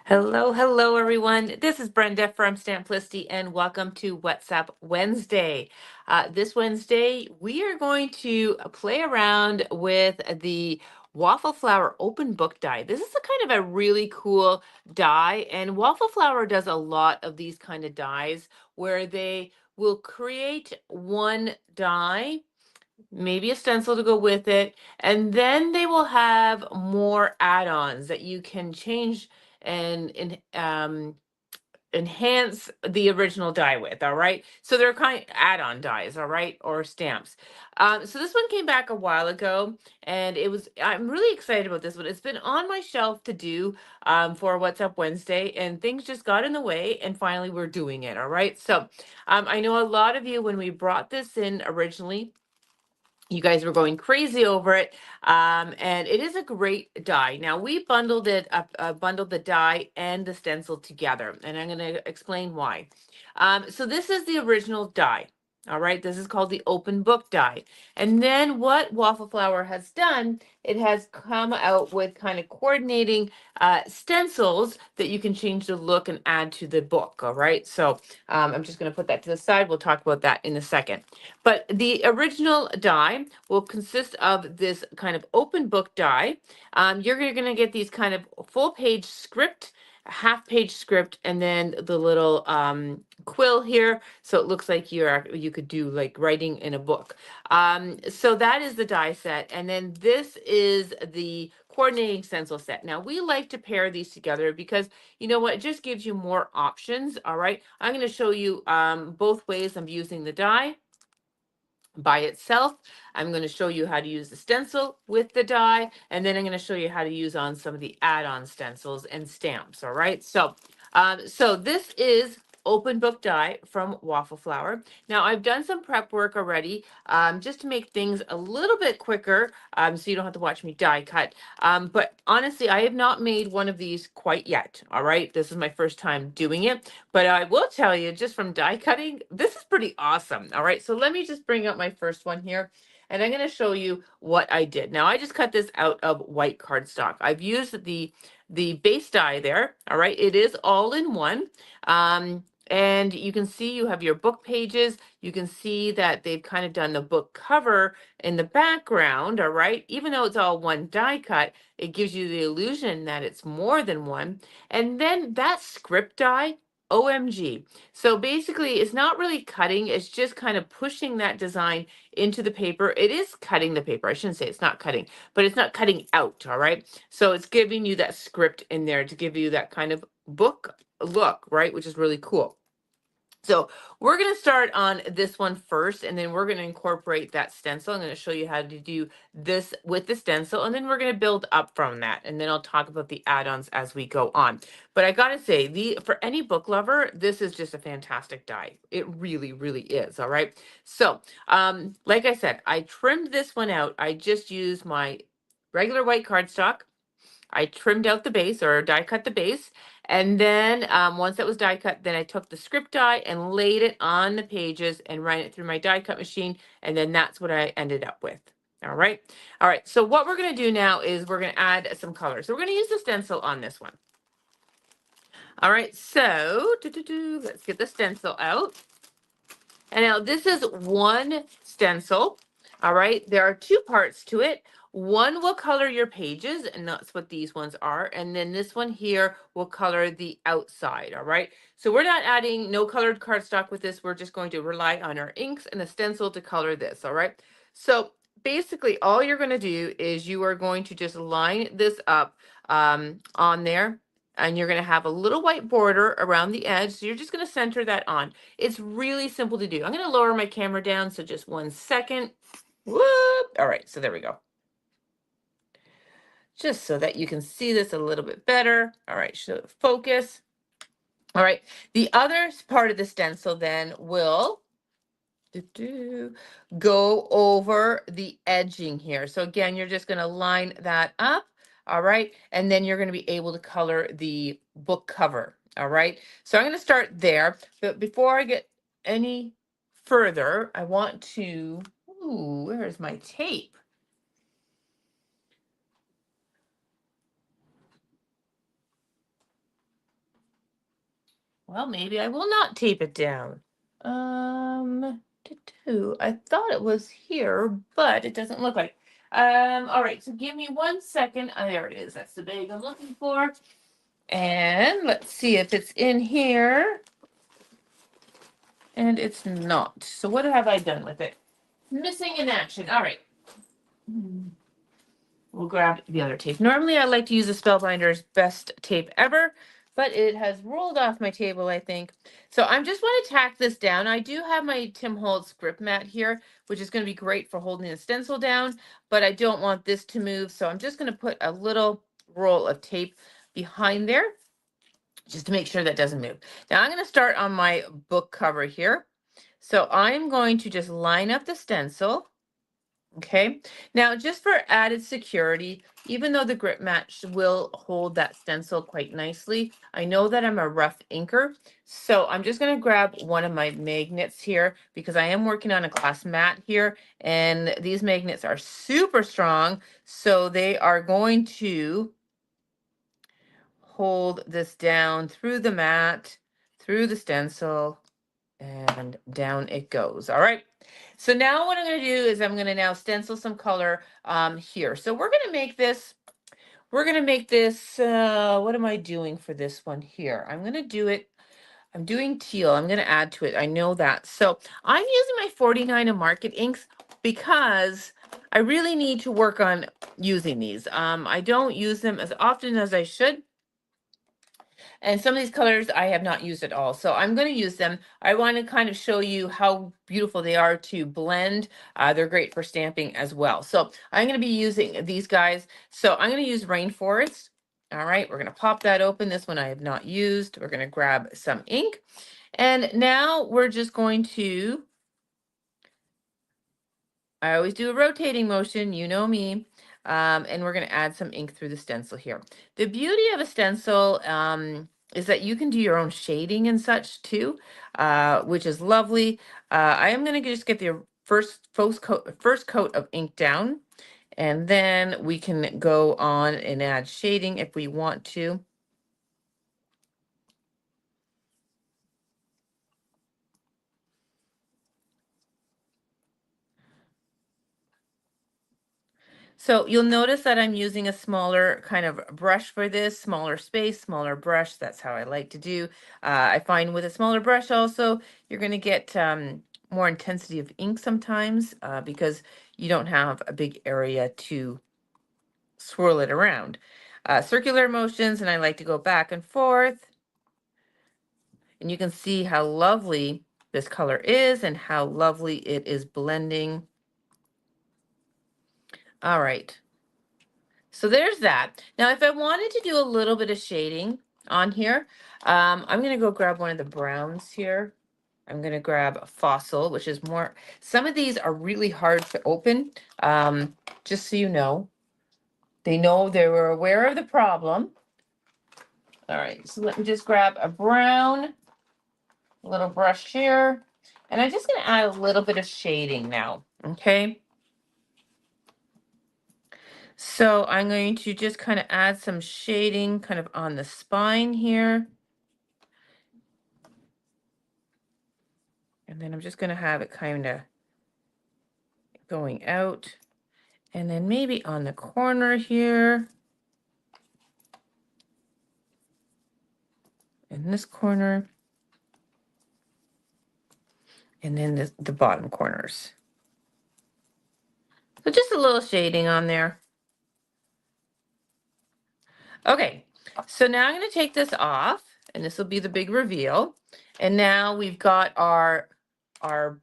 Hello, hello, everyone. This is Brenda from Stamplicity, and welcome to WhatsApp Wednesday. This Wednesday, we are going to play around with the Waffle Flower open book die. This is a kind of a really cool die, and Waffle Flower does a lot of these kind of dies where they will create one die, maybe a stencil to go with it, and then they will have more add-ons that you can change and enhance the original die with. All right, so they're kind of add-on dies, all right, or stamps. So this one came back a while ago, and I'm really excited about this one. It's been on my shelf to do for What's Up Wednesday, and things just got in the way, and finally we're doing it. All right, so I know a lot of you, when we brought this in originally, you guys were going crazy over it, and it is a great die. Now we bundled it up, bundled the die and the stencil together, and I'm going to explain why. So this is the original die. All right, this is called the open book die. And then what Waffle Flower has done, it has come out with kind of coordinating stencils that you can change the look and add to the book. All right, so I'm just going to put that to the side. We'll talk about that in a second. But the original die will consist of this kind of open book die. You're going to get these kind of full page script, half page script, and then the little quill here, so it looks like you could do like writing in a book. So that is the die set, and then this is the coordinating stencil set. Now we like to pair these together because you know what, it just gives you more options. All right, I'm going to show you both ways I'm using the die by itself. I'm going to show you how to use the stencil with the die, and then I'm going to show you how to use on some of the add-on stencils and stamps. All right, so this is open book die from Waffle Flower. Now I've done some prep work already, just to make things a little bit quicker, so you don't have to watch me die cut. But honestly, I have not made one of these quite yet. All right, this is my first time doing it, but I will tell you, just from die cutting, this is pretty awesome. All right, so let me just bring up my first one here, and I'm going to show you what I did. Now I just cut this out of white cardstock. I've used the base die there. All right, it is all in one. And you can see you have your book pages. You can see that they've kind of done the book cover in the background. All right, even though it's all one die cut, it gives you the illusion that it's more than one. And then that script die, OMG. So basically, it's not really cutting, it's just kind of pushing that design into the paper. It is cutting the paper. I shouldn't say it's not cutting, but it's not cutting out. All right, so it's giving you that script in there to give you that kind of book look, right? Which is really cool. So we're going to start on this one first, and then we're going to incorporate that stencil. I'm going to show you how to do this with the stencil, and then we're going to build up from that, and then I'll talk about the add-ons as we go on. But I got to say, for any book lover, this is just a fantastic die. It really, really is. All right. So like I said, I trimmed this one out. I just used my regular white cardstock. I trimmed out the base, or die cut the base. And then once that was die cut, then I took the script die and laid it on the pages and ran it through my die cut machine. And then that's what I ended up with. All right. All right. So what we're going to do now is we're going to add some color. So we're going to use the stencil on this one. All right. So let's get the stencil out. And now this is one stencil. All right, there are two parts to it. One will color your pages, and that's what these ones are. And then this one here will color the outside. All right, so we're not adding no colored cardstock with this. We're just going to rely on our inks and a stencil to color this. All right, so basically all you're going to do is you are going to just line this up on there, and you're going to have a little white border around the edge. So you're just going to center that on. It's really simple to do. I'm going to lower my camera down, so just 1 second. Whoop. All right, so there we go. Just so that you can see this a little bit better. All right, show focus. All right, the other part of the stencil then will go over the edging here. So again, you're just going to line that up. All right, and then you're going to be able to color the book cover. All right, so I'm going to start there, but before I get any further, I want to, ooh, where's my tape? Well, maybe I will not tape it down. I thought it was here, but it doesn't look like. All right, so give me 1 second. There it is. That's the bag I'm looking for. And let's see if it's in here. And it's not. So what have I done with it? Missing in action. All right. We'll grab the other tape. Normally I like to use the Spellbinder's best tape ever, but it has rolled off my table, I think. So I'm just want to tack this down. I do have my Tim Holtz grip mat here, which is going to be great for holding the stencil down, but I don't want this to move. So I'm just going to put a little roll of tape behind there just to make sure that doesn't move. Now I'm going to start on my book cover here. So I'm going to just line up the stencil. Okay, now just for added security, even though the grip mat will hold that stencil quite nicely, I know that I'm a rough inker, so I'm just going to grab one of my magnets here because I am working on a glass mat here, and these magnets are super strong, so they are going to hold this down through the mat, through the stencil, and down it goes. All right. So now what I'm going to do is I'm going to now stencil some color here. So we're going to make this, what am I doing for this one here? I'm going to do it, I'm doing teal. I'm going to add to it. I know that. So I'm using my 49 of Market inks because I really need to work on using these. I don't use them as often as I should. And some of these colors I have not used at all. So I'm going to use them. I want to kind of show you how beautiful they are to blend. They're great for stamping as well. So I'm going to be using these guys. So I'm going to use Rainforest. All right, we're going to pop that open. This one I have not used. We're going to grab some ink. And now we're just going to, I always do a rotating motion, you know me. And we're going to add some ink through the stencil here. The beauty of a stencil is that you can do your own shading and such too, which is lovely. I am going to just get the first coat of ink down, and then we can go on and add shading if we want to. So you'll notice that I'm using a smaller kind of brush for this, smaller space, smaller brush. That's how I like to do. I find with a smaller brush also, you're going to get more intensity of ink sometimes because you don't have a big area to swirl it around. Circular motions, and I like to go back and forth. And you can see how lovely this color is and how lovely it is blending. All right. So there's that. Now, if I wanted to do a little bit of shading on here, I'm going to go grab one of the browns here. I'm going to grab a Fossil, which is more, some of these are really hard to open, just so you know. They know they were aware of the problem. All right, so let me just grab a brown, little brush here, and I'm just going to add a little bit of shading now, okay? So I'm going to just kind of add some shading kind of on the spine here. And then I'm just going to have it kind of going out. And then maybe on the corner here. In this corner. And then the bottom corners. So just a little shading on there. Okay, so now I'm going to take this off, and this will be the big reveal. And now we've got our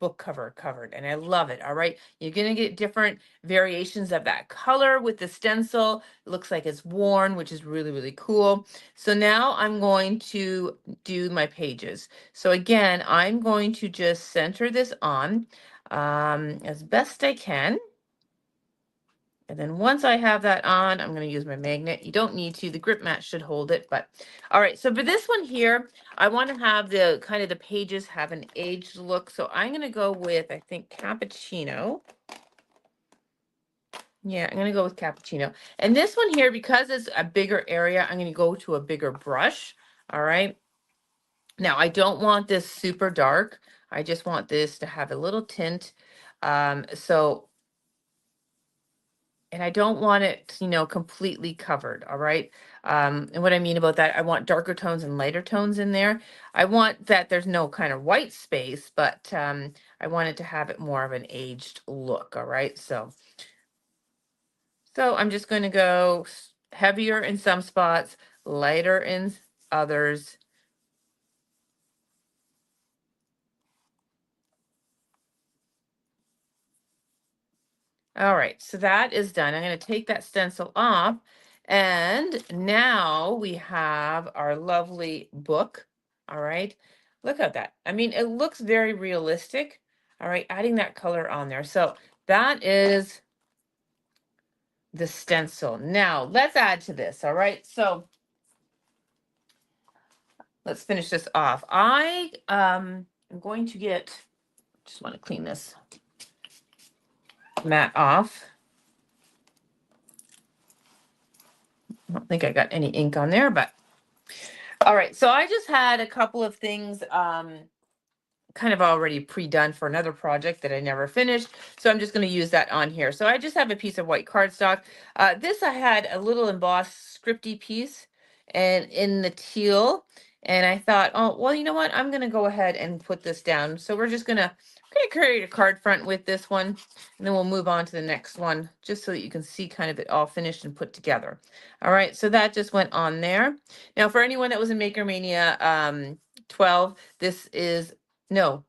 book cover covered, and I love it. All right, you're going to get different variations of that color with the stencil. It looks like it's worn, which is really, really cool. So now I'm going to do my pages. So again, I'm going to just center this on as best I can. And then once I have that on, I'm going to use my magnet. You don't need to. The grip mat should hold it. But all right, so for this one here, I want to have the kind of the pages have an aged look. So I'm going to go with, I think, Cappuccino. Yeah, I'm going to go with Cappuccino. And this one here, because it's a bigger area, I'm going to go to a bigger brush. All right. Now, I don't want this super dark. I just want this to have a little tint. So, and I don't want it, completely covered. All right. And what I mean about that, I want darker tones and lighter tones in there. I want that there's no kind of white space, but I want it to have it more of an aged look. All right. So I'm just going to go heavier in some spots, lighter in others. All right, so that is done. I'm going to take that stencil off. And now we have our lovely book. All right, look at that. I mean, it looks very realistic. All right, adding that color on there. So that is the stencil. Now let's add to this. All right, so let's finish this off. I am going to just want to clean this mat off. I don't think I got any ink on there, but all right. So I just had a couple of things kind of already pre-done for another project that I never finished. So I'm just going to use that on here. So I just have a piece of white cardstock. This I had a little embossed scripty piece and in the teal. And I thought, oh, well, you know what? I'm going to go ahead and put this down. So we're just going to create a card front with this one. And then we'll move on to the next one, just so that you can see kind of it all finished and put together. All right, so that just went on there. Now, for anyone that was in Maker Mania 12, this is no,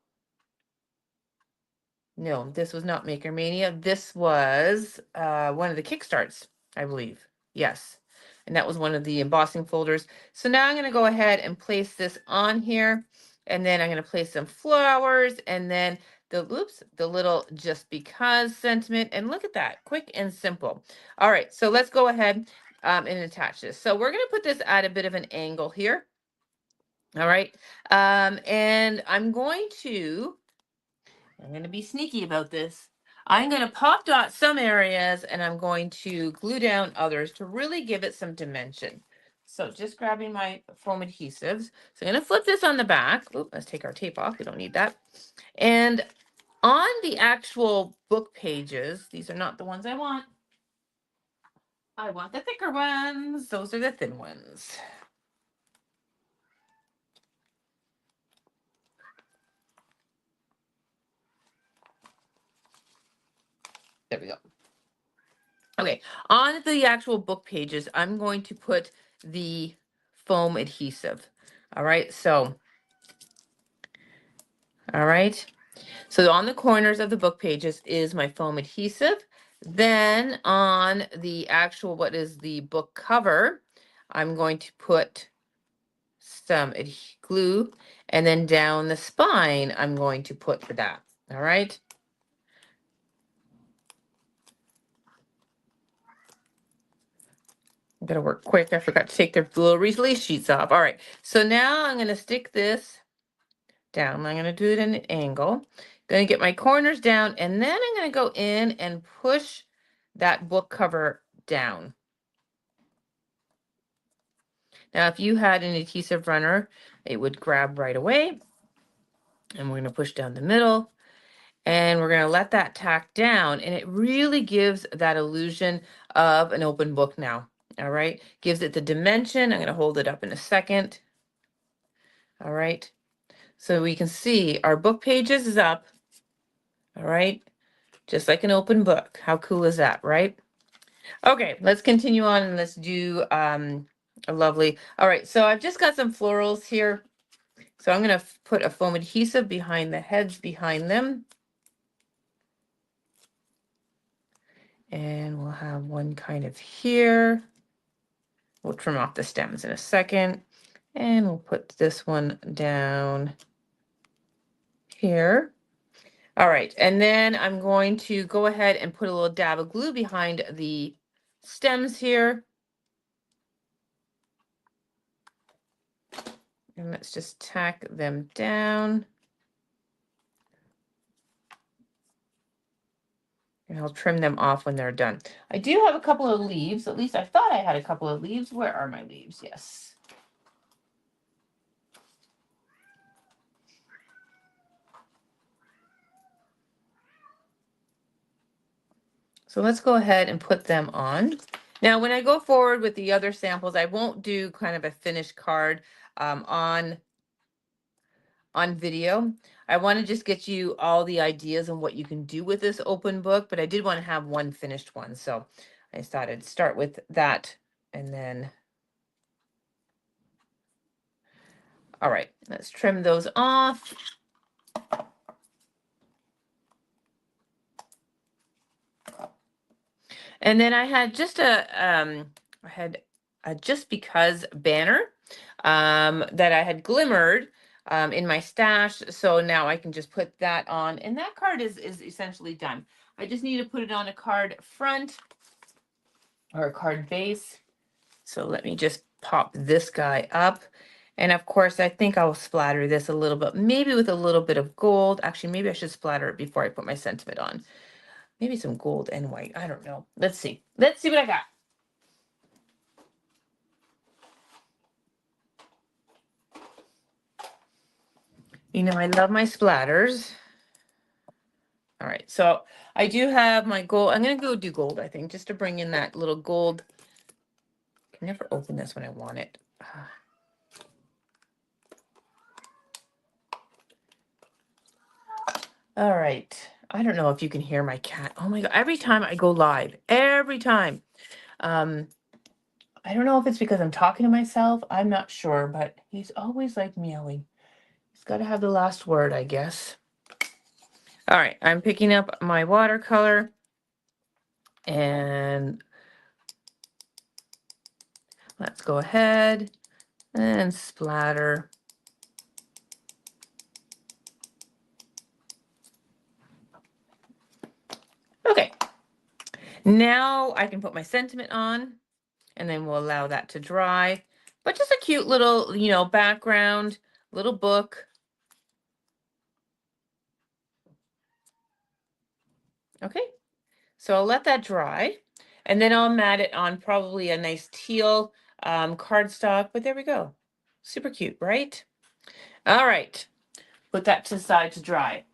no, this was not Maker Mania. This was one of the Kickstarts, I believe. Yes. And that was one of the embossing folders. So now I'm going to go ahead and place this on here. And then I'm going to place some flowers and then the little just because sentiment. And look at that, quick and simple. All right, so let's go ahead and attach this. So we're going to put this at a bit of an angle here. All right. And I'm going to be sneaky about this. I'm going to pop dot some areas and I'm going to glue down others to really give it some dimension. So just grabbing my foam adhesives. So I'm going to flip this on the back. Oop, let's take our tape off. We don't need that. And on the actual book pages, these are not the ones I want. I want the thicker ones. Those are the thin ones. There we go. Okay, on the actual book pages, I'm going to put the foam adhesive. All right, so, all right. So on the corners of the book pages is my foam adhesive. Then on the actual, what is the book cover, I'm going to put some glue, and then down the spine, I'm going to put that. All right. I'm gonna work quick. I forgot to take their little release sheets off. All right. So now I'm gonna stick this down. I'm going to do it at an angle. Going to get my corners down, and then I'm going to go in and push that book cover down. Now, if you had an adhesive runner, it would grab right away. And we're going to push down the middle, and we're going to let that tack down, and it really gives that illusion of an open book now. All right, gives it the dimension. I'm going to hold it up in a second. All right, so we can see our book pages is up. All right, just like an open book. How cool is that, right? Okay, let's continue on and let's do a lovely. All right, so I've just got some florals here. So I'm going to put a foam adhesive behind the heads behind them. And we'll have one kind of here. We'll trim off the stems in a second. And we'll put this one down here. All right, and then I'm going to go ahead and put a little dab of glue behind the stems here. And let's just tack them down. And I'll trim them off when they're done. I do have a couple of leaves. At least I thought I had a couple of leaves. Where are my leaves? Yes. So let's go ahead and put them on. Now, when I go forward with the other samples, I won't do kind of a finished card on video. I want to just get you all the ideas on what you can do with this open book, but I did want to have one finished one. So I just thought I'd start with that and then, all right, let's trim those off. And then I had just a just because banner that I had glimmered in my stash. So now I can just put that on, and that card is essentially done. I just need to put it on a card front or a card base. So let me just pop this guy up. And of course, I think I'll splatter this a little bit, maybe with a little bit of gold. Actually, maybe I should splatter it before I put my sentiment on. Maybe some gold and white. I don't know. Let's see. Let's see what I got. You know, I love my splatters. All right, so I do have my gold. I'm going to go do gold, I think, just to bring in that little gold. I can never open this when I want it. All right. I don't know if you can hear my cat. Oh my God. Every time I go live, every time. I don't know if it's because I'm talking to myself. I'm not sure, but he's always like meowing. He's got to have the last word, I guess. All right. I'm picking up my watercolor and let's go ahead and splatter. Okay. Now I can put my sentiment on and then we'll allow that to dry. But just a cute little, you know, background, little book. Okay. So I'll let that dry and then I'll mat it on probably a nice teal cardstock, but there we go. Super cute, right? All right. Put that to the side to dry.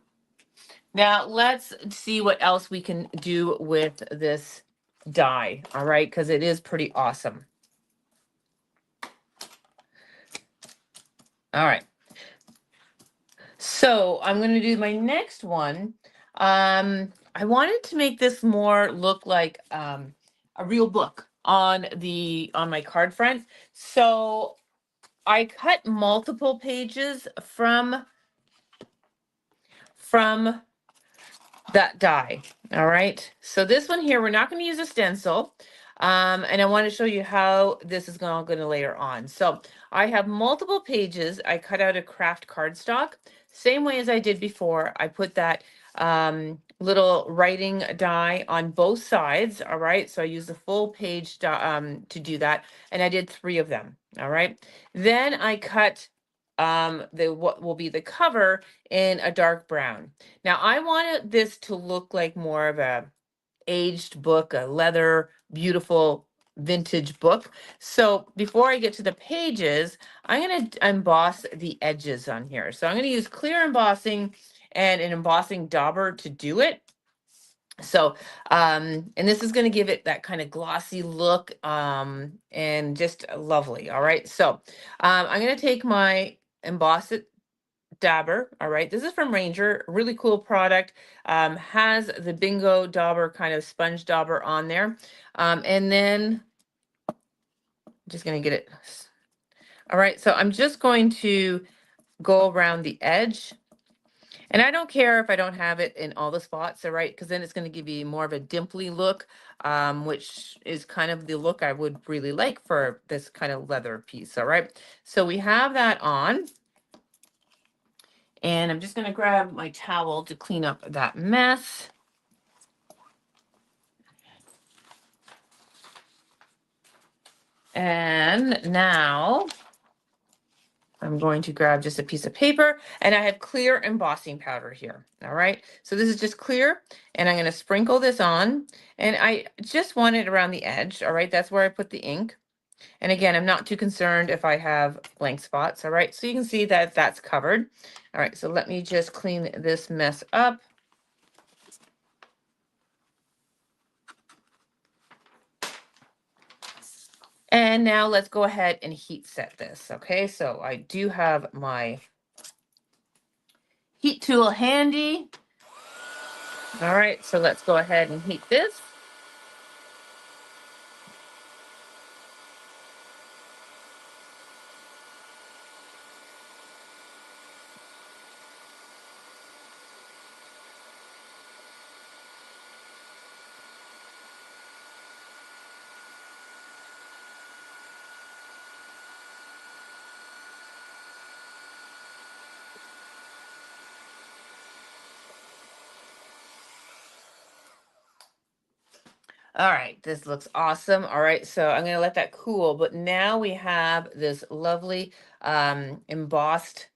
Now let's see what else we can do with this die. All right. Because it is pretty awesome. All right. So I'm going to do my next one. I wanted to make this more look like a real book on my card front. So I cut multiple pages from that die. All right. So this one here, we're not going to use a stencil. And I want to show you how this is going to layer on. So I have multiple pages. I cut out a craft cardstock, same way as I did before. I put that little writing die on both sides. All right. So I used the full page to do that. And I did 3 of them. All right. Then I cut what will be the cover in a dark brown. Now I wanted this to look like more of a aged book, a leather, beautiful vintage book. So before I get to the pages, I'm going to emboss the edges on here. So I'm going to use clear embossing and an embossing dauber to do it. So, and this is going to give it that kind of glossy look and just lovely. All right. So I'm going to take my emboss it dauber. All right. This is from Ranger. Really cool product. Has the bingo dauber kind of sponge dauber on there. And then I'm just going to get it. All right. So I'm just going to go around the edge. And I don't care if I don't have it in all the spots, all right, because then it's going to give you more of a dimply look, which is kind of the look I would really like for this kind of leather piece, all right? So we have that on. And I'm just going to grab my towel to clean up that mess. And now I'm going to grab just a piece of paper and I have clear embossing powder here. All right. So this is just clear and I'm going to sprinkle this on and I just want it around the edge. All right. That's where I put the ink. And again, I'm not too concerned if I have blank spots. All right. So you can see that that's covered. All right. So let me just clean this mess up. And now let's go ahead and heat set this. Okay, so I do have my heat tool handy. All right, so let's go ahead and heat this. All right, this looks awesome. All right, so I'm gonna let that cool, but now we have this lovely embossed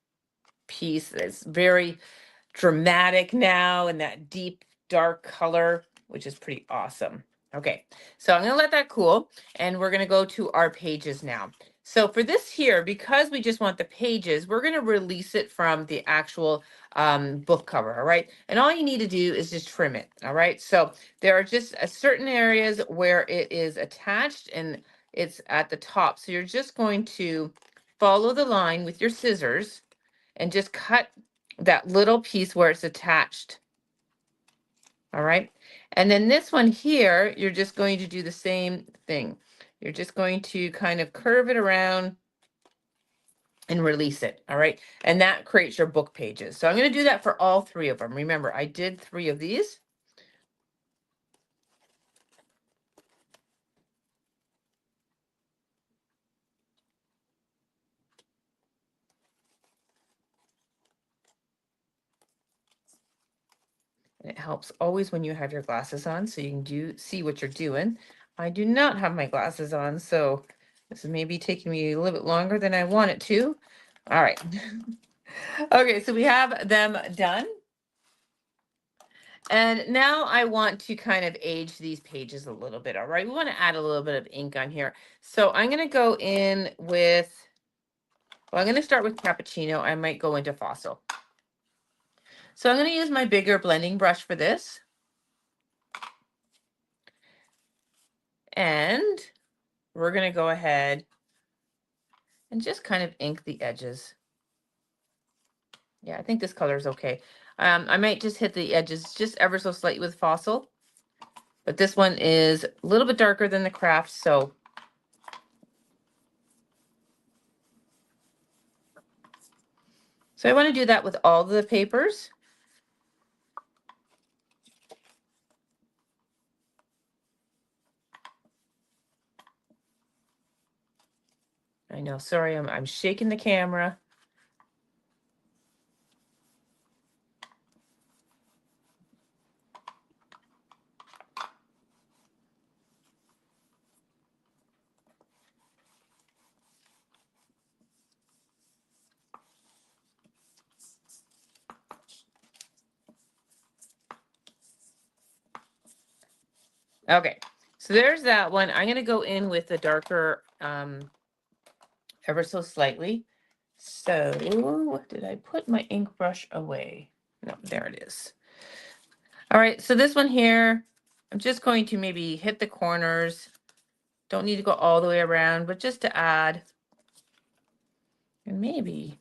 piece that's very dramatic now in that deep dark color, which is pretty awesome. Okay, so I'm gonna let that cool and we're gonna go to our pages now. So for this here, because we just want the pages, we're gonna release it from the actual book cover, all right? And all you need to do is just trim it, all right? So there are just certain areas where it is attached and it's at the top. So you're just going to follow the line with your scissors and just cut that little piece where it's attached. All right. And then this one here, you're just going to do the same thing. You're just going to kind of curve it around and release it. All right. And that creates your book pages. So I'm going to do that for all three of them. Remember, I did 3 of these. And it helps always when you have your glasses on so you can see what you're doing. I do not have my glasses on, so this is maybe taking me a little bit longer than I want it to. All right. Okay, so we have them done. And now I want to kind of age these pages a little bit. All right, we want to add a little bit of ink on here. So I'm going to go in with, well, I'm going to start with cappuccino. I might go into fossil. So I'm going to use my bigger blending brush for this. And we're going to go ahead and just kind of ink the edges. Yeah, I think this color is okay. I might just hit the edges just ever so slightly with fossil. But this one is a little bit darker than the craft, so I want to do that with all the papers. I know, sorry, I'm shaking the camera. Okay, so there's that one. I'm going to go in with the darker ever so slightly. So did I put my ink brush away? No, there it is. All right, so this one here, I'm just going to maybe hit the corners. Don't need to go all the way around, but just to add. And maybe.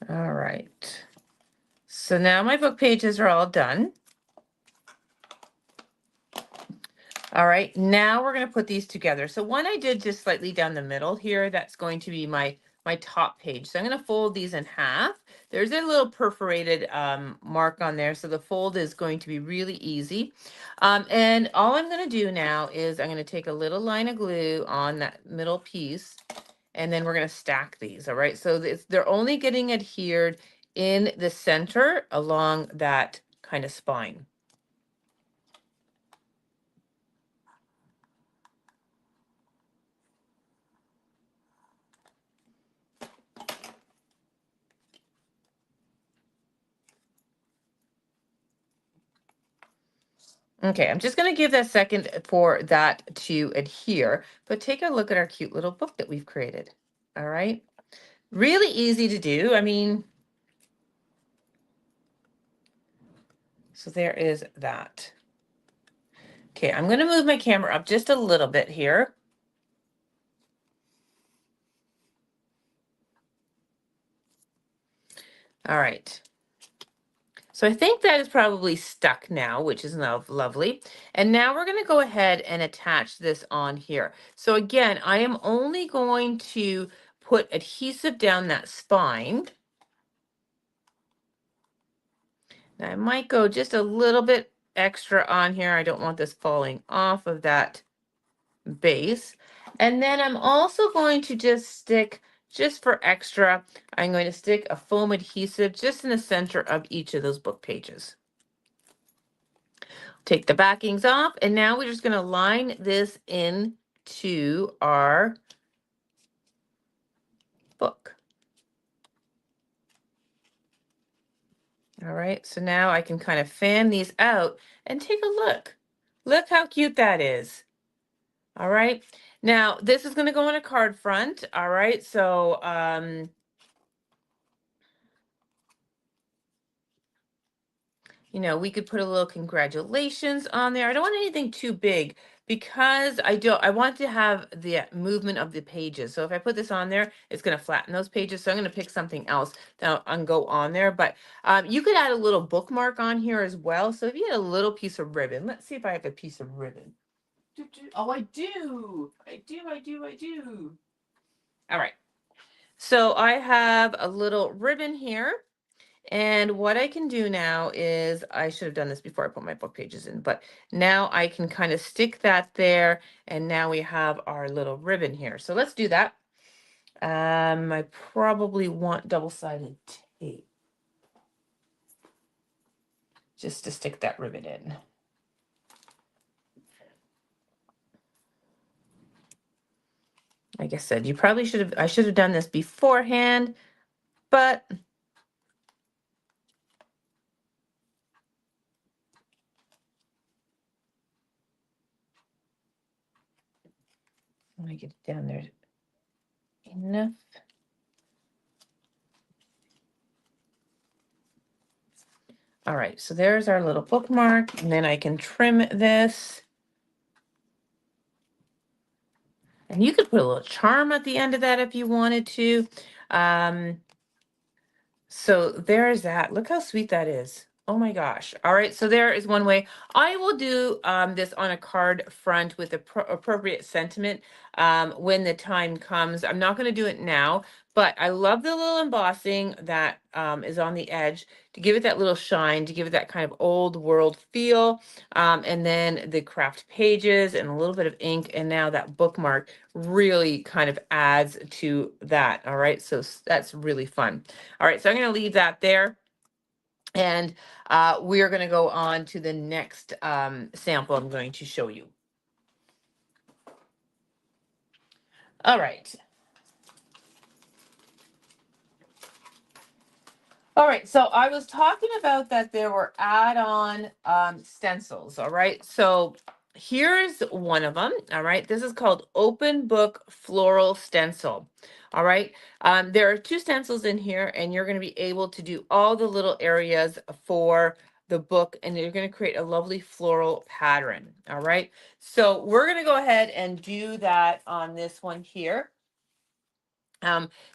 All right. So now my book pages are all done. All right, now we're going to put these together. So one I did just slightly down the middle here, that's going to be my top page. So I'm going to fold these in half. There's a little perforated mark on there, so the fold is going to be really easy. And all I'm going to do now is I'm going to take a little line of glue on that middle piece, and then we're going to stack these. All right, so they're only getting adhered in the center along that kind of spine. Okay, I'm just going to give that a second for that to adhere, but take a look at our cute little book that we've created. All right. Really easy to do. I mean, so there is that. Okay, I'm going to move my camera up just a little bit here. All right. So I think that is probably stuck now, which is lovely. And now we're going to go ahead and attach this on here. So again, I am only going to put adhesive down that spine. Now I might go just a little bit extra on here. I don't want this falling off of that base. And then I'm also going to just stick, just for extra, I'm going to stick a foam adhesive just in the center of each of those book pages. Take the backings off, and now we're just going to line this into our book. All right, so now I can kind of fan these out and take a look. Look how cute that is. All right, now this is going to go on a card front. All right, so you know, we could put a little congratulations on there. I don't want anything too big because I want to have the movement of the pages. So if I put this on there, it's going to flatten those pages. So I'm going to pick something else that I'll go on there. But you could add a little bookmark on here as well. So if you had a little piece of ribbon, let's see if I have a piece of ribbon. Oh, I do. I do. All right. So I have a little ribbon here. And what I can do now is, I should have done this before I put my book pages in, but now I can kind of stick that there, and now we have our little ribbon here. So let's do that. I probably want double-sided tape just to stick that ribbon in. Like I said, I should have done this beforehand, but let me get it down there enough. All right, so there's our little bookmark, and then I can trim this. And you could put a little charm at the end of that if you wanted to. So there's that. Look how sweet that is. Oh my gosh. All right, so there is one way. I will do this on a card front with appropriate sentiment when the time comes. I'm not going to do it now, but I love the little embossing that is on the edge to give it that little shine, to give it that kind of old world feel. And then the craft pages and a little bit of ink, and now that bookmark really kind of adds to that. All right, so that's really fun. All right, so I'm going to leave that there. And we're going to go on to the next sample I'm going to show you. All right. All right, so I was talking about that there were add-on stencils, all right? So here's one of them, all right? This is called Open Book Floral Stencil, all right? There are two stencils in here, and you're gonna be able to do all the little areas for the book, and you're gonna create a lovely floral pattern, all right? So we're gonna go ahead and do that on this one here.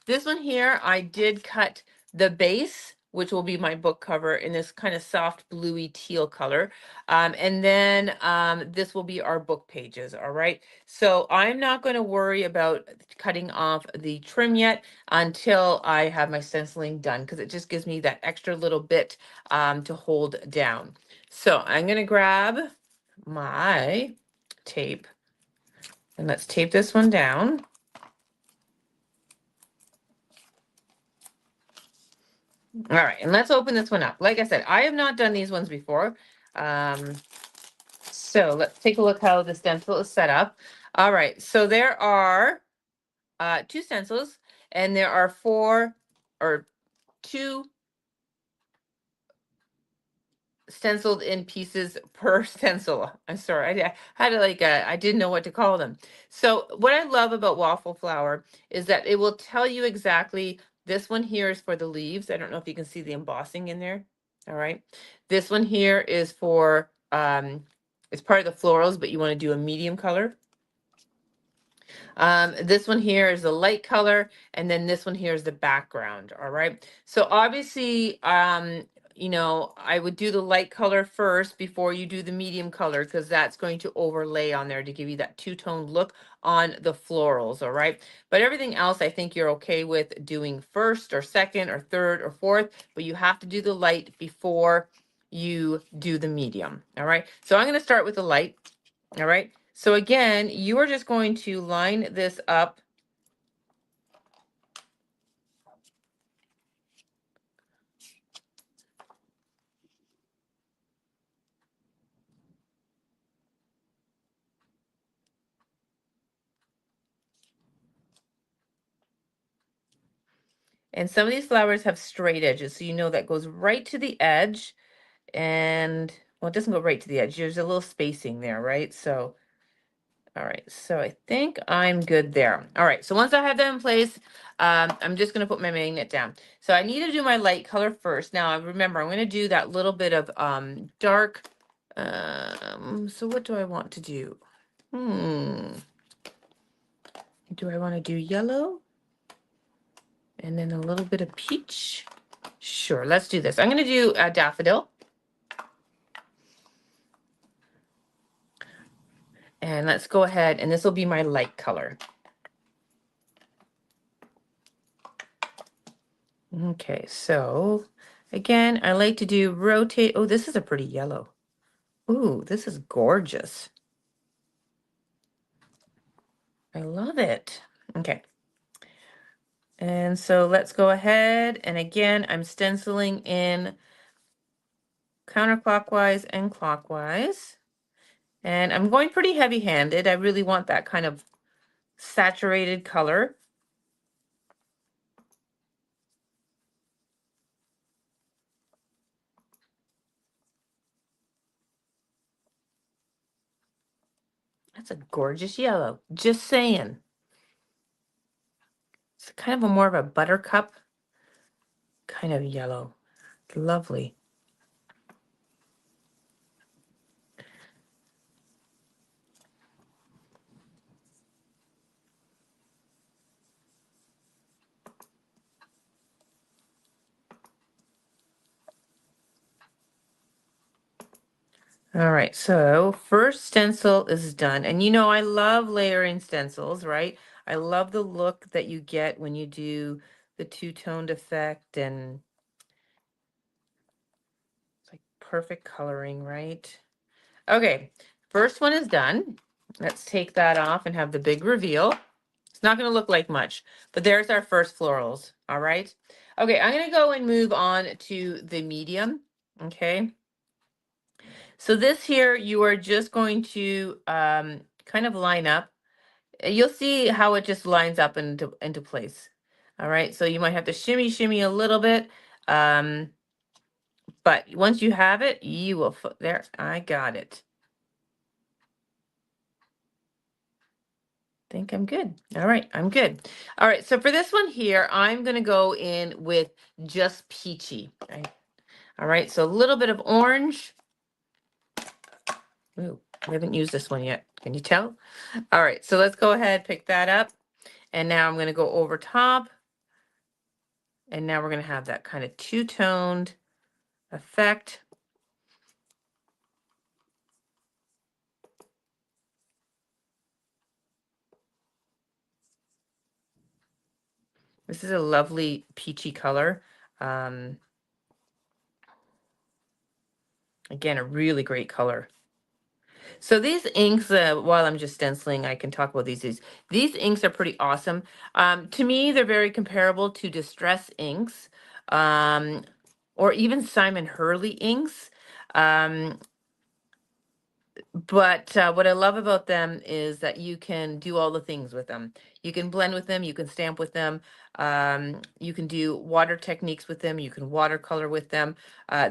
This one here, I did cut the base, which will be my book cover, in this kind of soft bluey teal color. And then this will be our book pages, all right? So I'm not going to worry about cutting off the trim yet until I have my stenciling done, because it just gives me that extra little bit to hold down. So I'm going to grab my tape, and let's tape this one down. All right, and let's open this one up. Like I said, I have not done these ones before. So let's take a look how the stencil is set up. All right, so there are two stencils, and there are two stenciled in pieces per stencil. I'm sorry, I had to like I didn't know what to call them. So what I love about waffle flower is that it will tell you exactly, this one here is for the leaves. I don't know if you can see the embossing in there. All right. This one here is for it's part of the florals, but you want to do a medium color. This one here is the light color, and then this one here is the background. All right. So obviously, you know, I would do the light color first before you do the medium color, because that's going to overlay on there to give you that two-tone look on the florals. All right. But everything else, I think you're okay with doing first or second or third or fourth, but you have to do the light before you do the medium. All right. So I'm going to start with the light. All right. So again, you are just going to line this up. And some of these flowers have straight edges, so you know that goes right to the edge. And, well, it doesn't go right to the edge. There's a little spacing there, right? So, all right. So I think I'm good there. All right. So once I have that in place, I'm just going to put my magnet down. So I need to do my light color first. Now, remember, I'm going to do that little bit of dark. So what do I want to do? Do I want to do yellow? And then a little bit of peach? Sure, let's do this. I'm going to do a daffodil. And let's go ahead, and this will be my light color. Okay, so again, I like to do rotate. Oh, this is a pretty yellow. Ooh, this is gorgeous. I love it. Okay. And so let's go ahead. And again, I'm stenciling in counterclockwise and clockwise. And I'm going pretty heavy-handed. I really want that kind of saturated color. That's a gorgeous yellow. Just saying. It's kind of a more of a buttercup kind of yellow. Lovely. All right, so first stencil is done. And you know, I love layering stencils, right? I love the look that you get when you do the two-toned effect, and it's like perfect coloring, right? Okay, first one is done. Let's take that off and have the big reveal. It's not going to look like much, but there's our first florals. All right. Okay, I'm going to go and move on to the medium. Okay. So this here, you are just going to kind of line up. You'll see how it just lines up into place. All right. So you might have to shimmy, shimmy a little bit. But once you have it, you will, there, I got it. Think I'm good. All right, I'm good. All right, so for this one here, I'm going to go in with just peachy. Right? All right, so a little bit of orange. Ooh, I haven't used this one yet. Can you tell? All right, so let's go ahead, pick that up. And now I'm going to go over top. And now we're going to have that kind of two-toned effect. This is a lovely peachy color. Again, a really great color. So these inks, while I'm just stenciling, I can talk about these. These inks are pretty awesome. To me, they're very comparable to Distress inks, or even Simon Hurley inks. But what I love about them is that you can do all the things with them. You can blend with them, you can stamp with them, you can do water techniques with them, you can watercolor with them.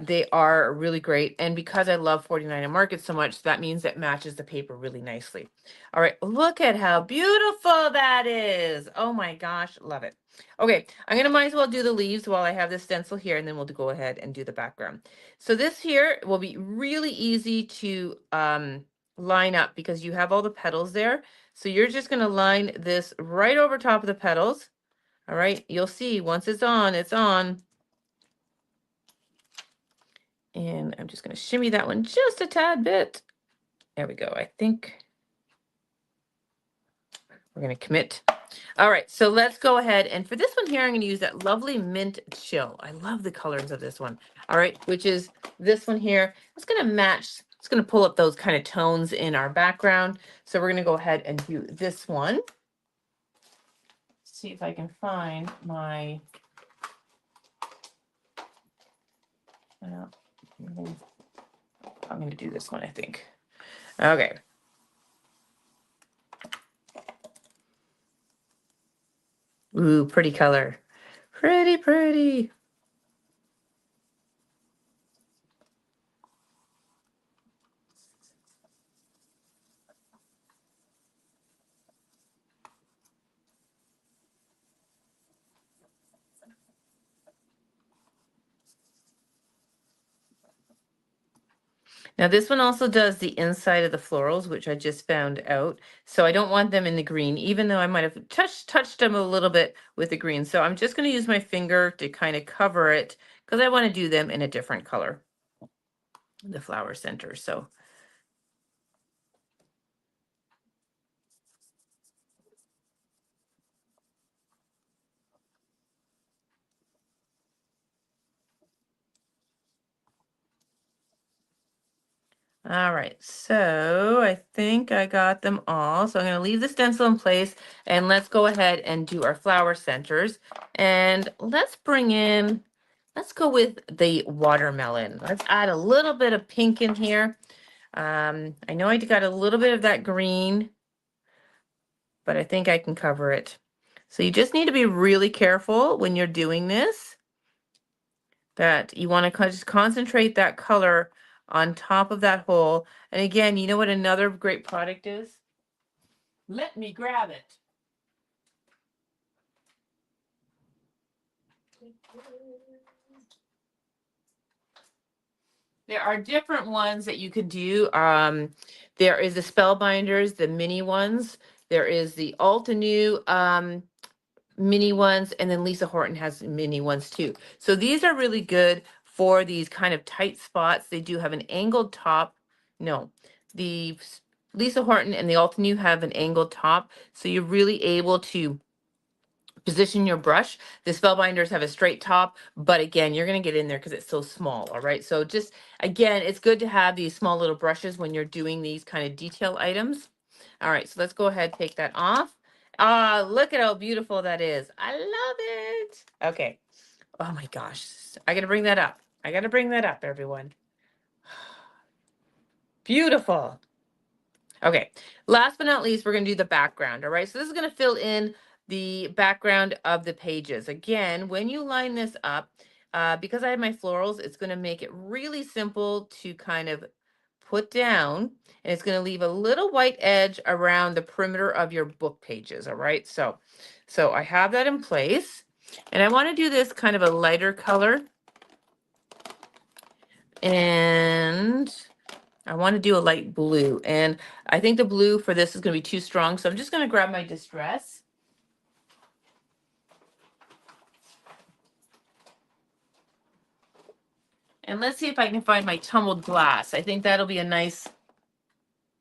They are really great. And because I love 49 and Market so much, that means it matches the paper really nicely. All right, look at how beautiful that is. Oh my gosh, love it. Okay, I'm gonna might as well do the leaves while I have this stencil here, and then we'll go ahead and do the background. So this here will be really easy to line up because you have all the petals there. So you're just gonna line this right over top of the petals. All right, you'll see once it's on, it's on. And I'm just gonna shimmy that one just a tad bit. There we go. I think we're gonna commit. All right, so let's go ahead. And for this one here, I'm going to use that lovely mint chill. I love the colors of this one. All right, which is this one here. It's going to match. It's going to pull up those kind of tones in our background. So we're going to go ahead and do this one. See if I can find my. I'm going to do this one, I think. Okay. Ooh, pretty color. Pretty, pretty. Now this one also does the inside of the florals, which I just found out. So I don't want them in the green, even though I might have touched them a little bit with the green. So I'm just going to use my finger to kind of cover it because I want to do them in a different color, the flower center. So all right, so I think I got them all. So I'm going to leave the stencil in place and let's go ahead and do our flower centers. And let's go with the watermelon. Let's add a little bit of pink in here. I know I got a little bit of that green, but I think I can cover it. So you just need to be really careful when you're doing this, that you want to just concentrate that color on top of that hole. And again, you know what another great product is? Let me grab it. There are different ones that you can do. There is the Spellbinders, the mini ones. There is the Altenew mini ones, and then Lisa Horton has mini ones too. So these are really good for these kind of tight spots. They do have an angled top. No, the Lisa Horton and the Altenew have an angled top, so you're really able to position your brush. The Spellbinders have a straight top, but again, you're going to get in there because it's so small. All right. So just, again, it's good to have these small little brushes when you're doing these kind of detail items. All right. So let's go ahead and take that off. Ah, look at how beautiful that is. I love it. Okay. Oh my gosh. I got to bring that up. I got to bring that up, everyone. Beautiful. Okay, last but not least, we're going to do the background. All right, so this is going to fill in the background of the pages. Again, when you line this up, because I have my florals, it's going to make it really simple to kind of put down, and it's going to leave a little white edge around the perimeter of your book pages. All right, so I have that in place, and I want to do this kind of a lighter color, and I want to do a light blue, and I think the blue for this is going to be too strong, so I'm just going to grab my Distress. And let's see if I can find my tumbled glass. I think that'll be a nice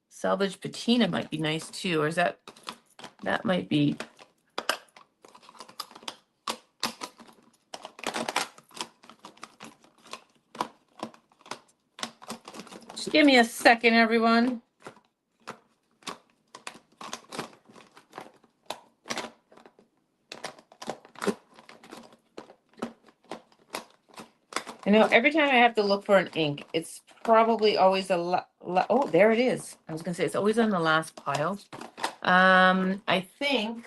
salvage patina might be nice too, or is that might be. Just give me a second, everyone. I know every time I have to look for an ink, it's probably always oh, there it is. I was gonna say it's always on the last pile. I think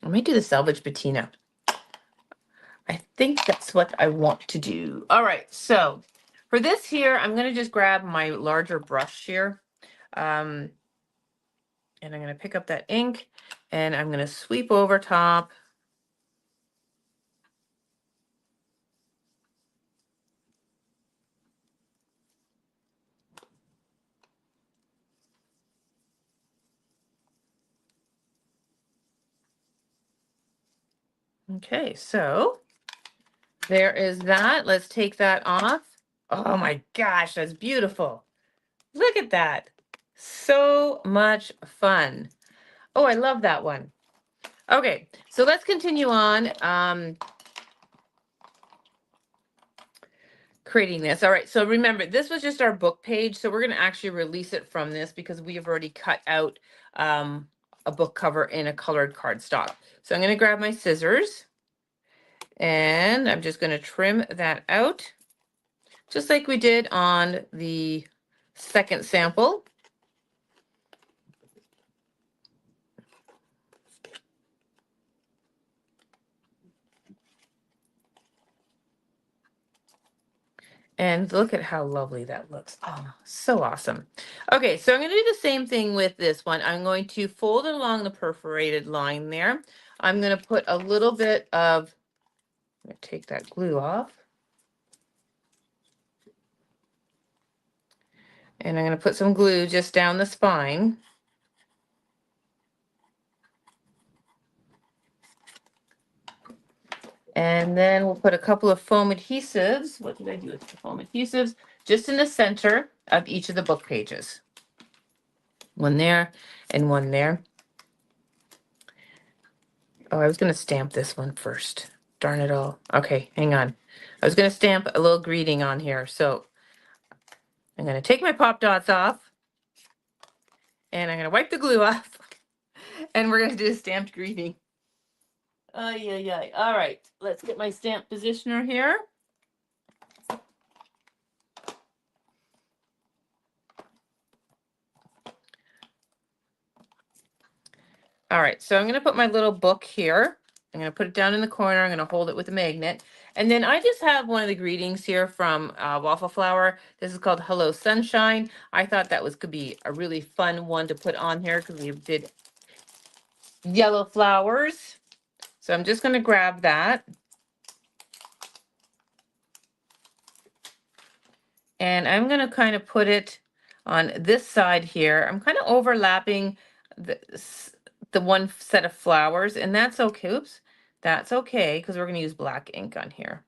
I might do the salvage patina. I think that's what I want to do. All right, so for this here, I'm going to just grab my larger brush here. And I'm going to pick up that ink and I'm going to sweep over top. Okay, so there is that. Let's take that off. Oh my gosh, that's beautiful. Look at that. So much fun. Oh, I love that one. Okay, so let's continue on creating this. All right, so remember, this was just our book page, so we're going to actually release it from this because we have already cut out a book cover in a colored cardstock. So I'm going to grab my scissors and I'm just going to trim that out, just like we did on the second sample. And look at how lovely that looks. Oh, so awesome. Okay, so I'm going to do the same thing with this one. I'm going to fold it along the perforated line there. I'm going to put a little bit of, I'm going to take that glue off. And I'm going to put some glue just down the spine. And then we'll put a couple of foam adhesives. What did I do with the foam adhesives? Just in the center of each of the book pages. One there and one there. Oh, I was going to stamp this one first. Darn it all. Okay, hang on. I was going to stamp a little greeting on here. So I'm going to take my pop dots off. And I'm going to wipe the glue off. And we're going to do a stamped greeting. Oh, yeah. All right, let's get my stamp positioner here. All right, so I'm going to put my little book here. I'm going to put it down in the corner. I'm going to hold it with a magnet. And then I just have one of the greetings here from Waffle Flower. This is called Hello Sunshine. I thought that could be a really fun one to put on here because we did yellow flowers. So I'm just going to grab that. And I'm going to kind of put it on this side here. I'm kind of overlapping the one set of flowers, and that's okay. Oops, that's okay because we're going to use black ink on here.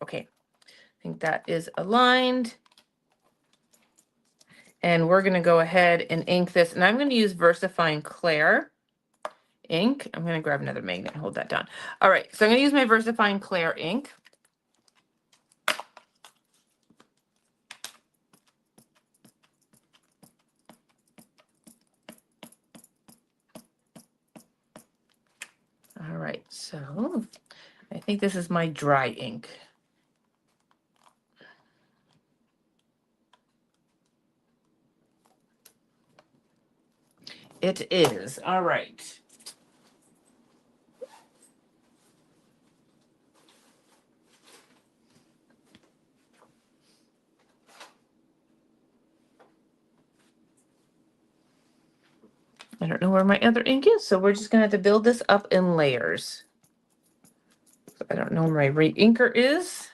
Okay, I think that is aligned. And we're going to go ahead and ink this, and I'm going to use VersaFine Clair ink. I'm going to grab another magnet and hold that down. All right, so I'm going to use my VersaFine Clair ink. All right, so I think this is my dry ink. It is. All right. I don't know where my other ink is, so we're just going to have to build this up in layers. So I don't know where my re-inker is.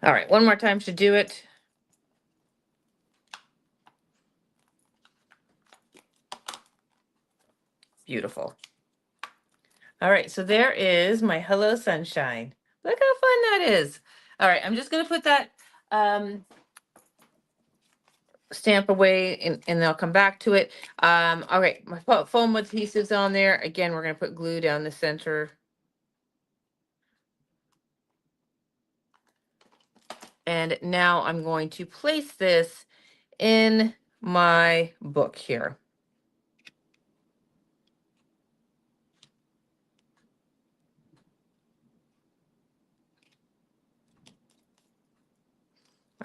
All right, one more time to do it. Beautiful. All right, so there is my Hello Sunshine. Look how fun that is. All right, I'm just going to put that stamp away and I'll come back to it. All right, my foam adhesives on there. Again, we're going to put glue down the center. And now I'm going to place this in my book here.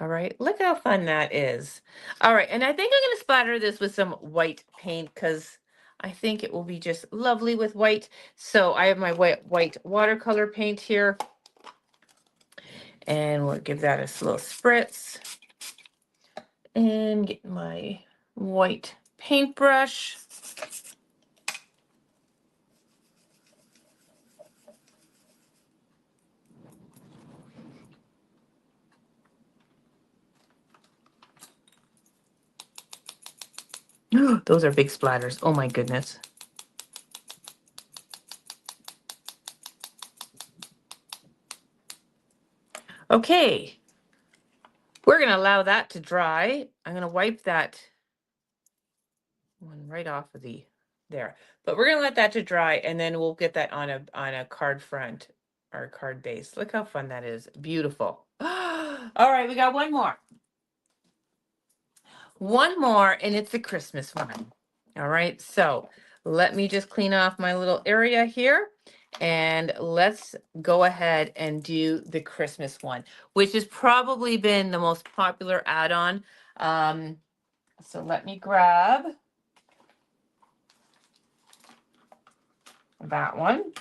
All right, look how fun that is. All right, and I think I'm going to splatter this with some white paint because I think it will be just lovely with white. So I have my white watercolor paint here, and we'll give that a little spritz. And get my white paintbrush. Those are big splatters. Oh my goodness. Okay. We're going to allow that to dry. I'm going to wipe that one right off of there. But we're going to let that to dry, and then we'll get that on a card front or card base. Look how fun that is. Beautiful. All right, we got one more. One more, and it's a Christmas one. All right, so let me just clean off my little area here, and let's go ahead and do the Christmas one, which has probably been the most popular add-on. So let me grab that one.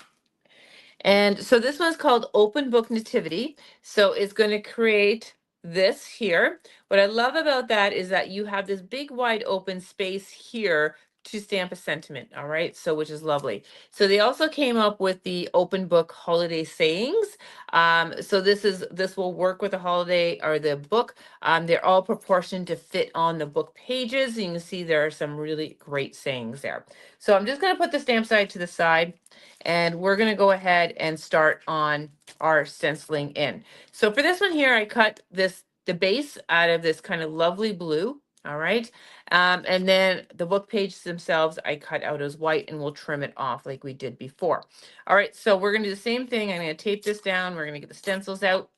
And so this one's called Open Book Nativity. So it's going to create this here. What I love about that is that you have this big wide open space here to stamp a sentiment. All right. So which is lovely. So they also came up with the open book holiday sayings. So this will work with the holiday or the book. They're all proportioned to fit on the book pages. You can see there are some really great sayings there. So I'm just going to put the stamp side to the side, and we're going to go ahead and start on our stenciling in. So for this one here, I cut the base out of this kind of lovely blue. All right. And then the book pages themselves, I cut out as white, and we'll trim it off like we did before. All right. So we're going to do the same thing. I'm going to tape this down. We're going to get the stencils out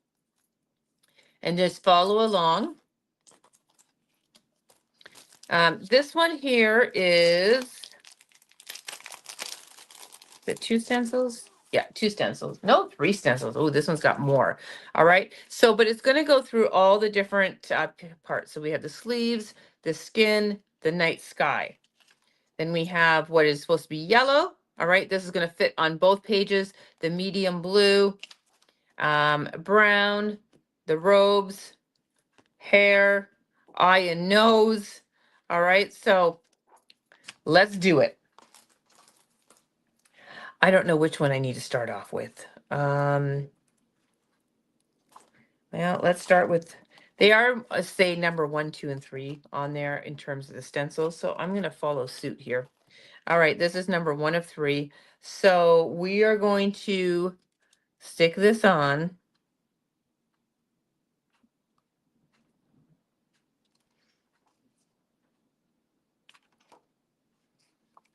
and just follow along. This one here is the two stencils. Yeah, two stencils. No, three stencils. Oh, this one's got more. All right. So, but it's going to go through all the different parts. So we have the sleeves, the skin, the night sky. Then we have what is supposed to be yellow. All right. This is going to fit on both pages. The medium blue, brown, the robes, hair, eye and nose. All right. So let's do it. I don't know which one I need to start off with. Well, let's start with, they are, say, number 1, 2, and 3 on there in terms of the stencils. So I'm going to follow suit here. All right, this is number 1 of 3. So we are going to stick this on.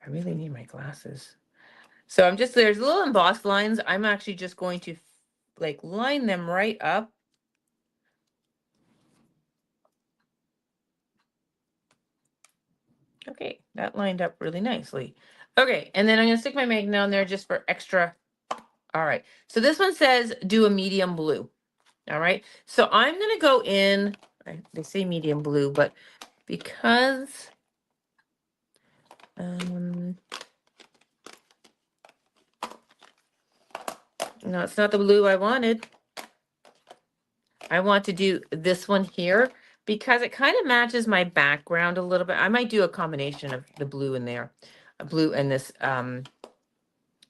I really need my glasses. So I'm just, there's little embossed lines. I'm actually just going to like line them right up. Okay, that lined up really nicely. Okay, and then I'm going to stick my magnet down there just for extra. All right, so this one says do a medium blue. All right, so I'm going to go in, they say medium blue, but because no, it's not the blue I wanted. I want to do this one here because it kind of matches my background a little bit. I might do a combination of the blue in there, a blue and this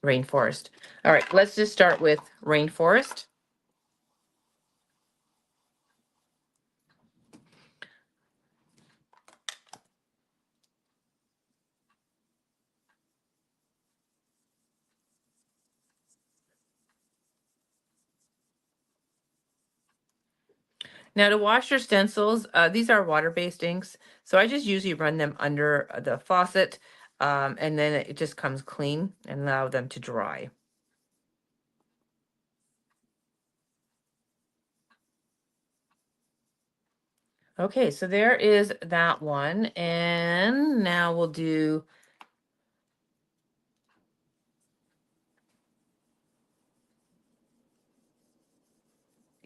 rainforest. All right, let's just start with rainforest. Now to wash your stencils, these are water-based inks, so I just usually run them under the faucet, and then it just comes clean and allow them to dry. Okay, so there is that one. And now we'll do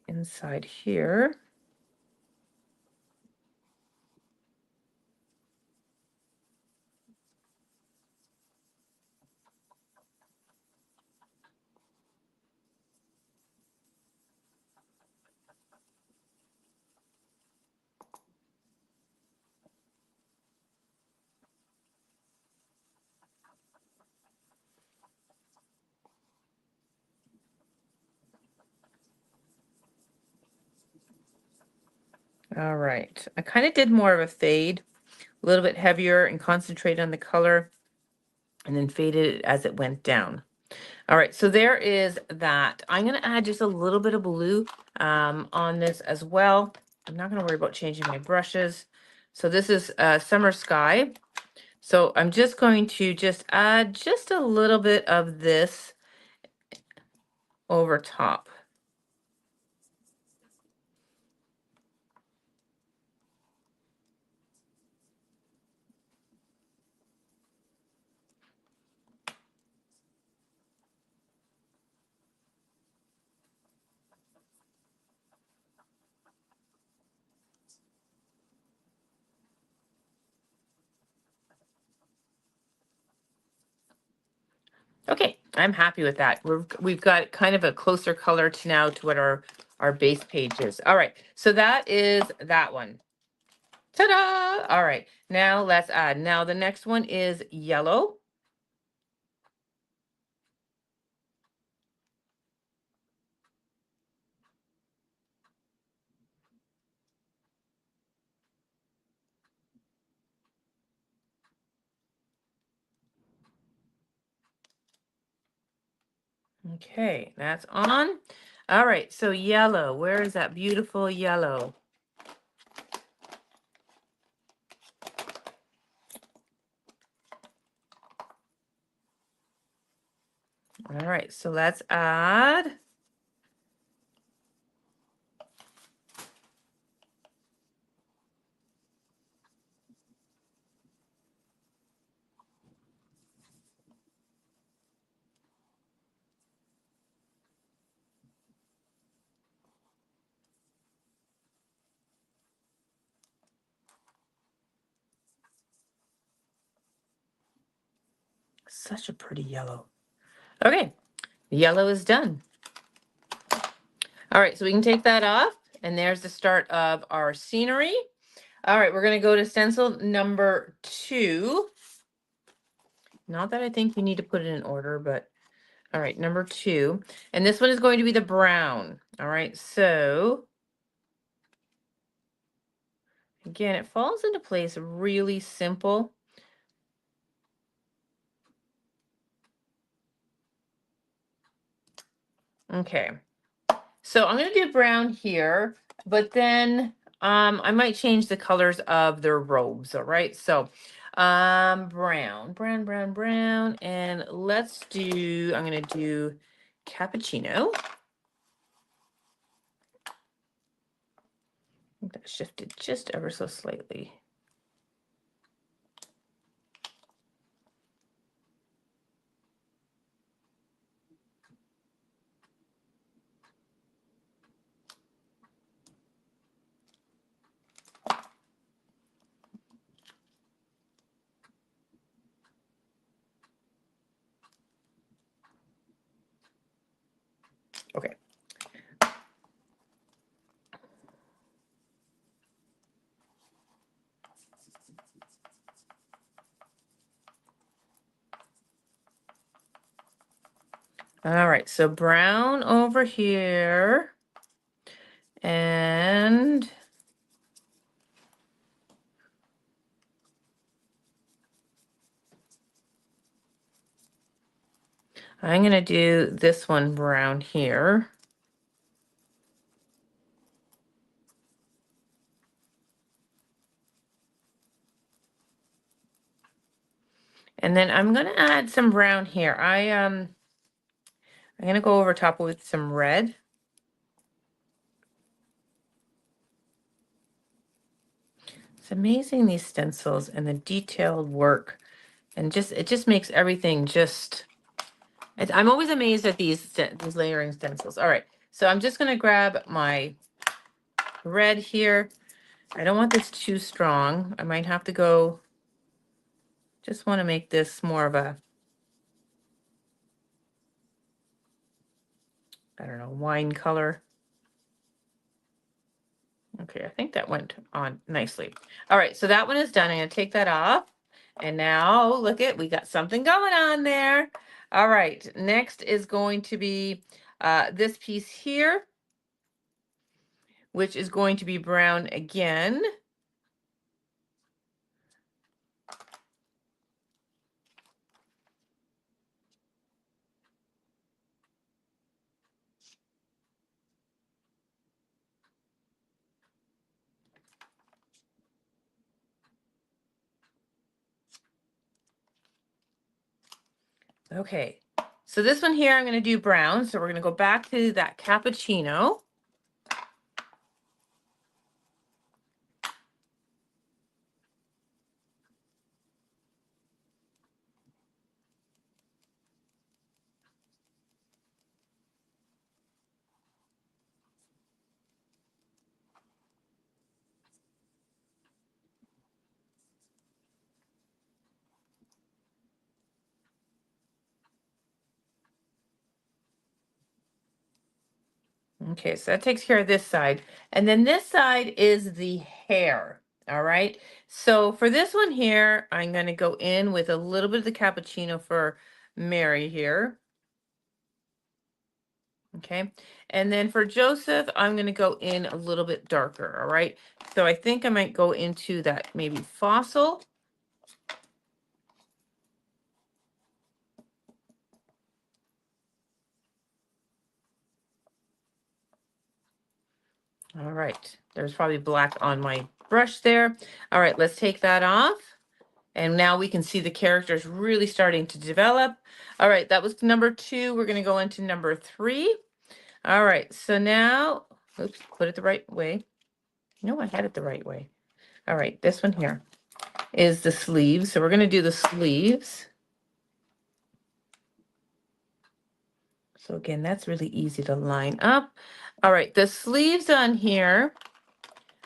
inside here. All right. I kind of did more of a fade, a little bit heavier and concentrate on the color and then faded it as it went down. All right, so there is that. I'm going to add just a little bit of blue on this as well. I'm not going to worry about changing my brushes. So this is Summer Sky. So I'm just going to just add just a little bit of this over top. Okay, I'm happy with that. We've got kind of a closer color to now to what our base page is. All right, so that is that one. Ta-da! All right, now let's add. Now the next one is yellow. Okay, that's on. All right, so yellow. Where is that beautiful yellow? All right, so let's add. Such a pretty yellow. Okay, yellow is done. All right, so we can take that off, and there's the start of our scenery. All right, we're going to go to stencil number 2. Not that I think you need to put it in order, but all right, number 2. And this one is going to be the brown. All right, so again, it falls into place really simple. Okay, so I'm going to do brown here, but then I might change the colors of their robes. All right, so brown, and let's do, I'm going to do cappuccino. I think that shifted just ever so slightly. Okay. All right, so brown over here, and I'm going to do this one brown here. And then I'm going to add some brown here. I'm going to go over top with some red. It's amazing, these stencils and the detailed work, and it just makes everything just. I'm always amazed at these layering stencils. All right, so I'm just going to grab my red here. I don't want this too strong. I might have to go. Just want to make this more of a, I don't know, wine color. Okay, I think that went on nicely. All right, so that one is done. I'm going to take that off. And now look at, we got something going on there. All right, next is going to be this piece here, which is going to be brown again. Okay, so this one here, I'm going to do brown. So we're going to go back to that cappuccino. Okay, so that takes care of this side. And then this side is the hair. All right. So for this one here, I'm going to go in with a little bit of the cappuccino for Mary here. Okay. And then for Joseph, I'm going to go in a little bit darker. All right. So I think I might go into that maybe fossil. All right. There's probably black on my brush there. All right. Let's take that off. And now we can see the characters really starting to develop. All right. That was number 2. We're going to go into number 3. All right. So now, oops, put it the right way. No, I had it the right way. All right. This one here is the sleeves. So we're going to do the sleeves. So again, that's really easy to line up. All right, the sleeves on here,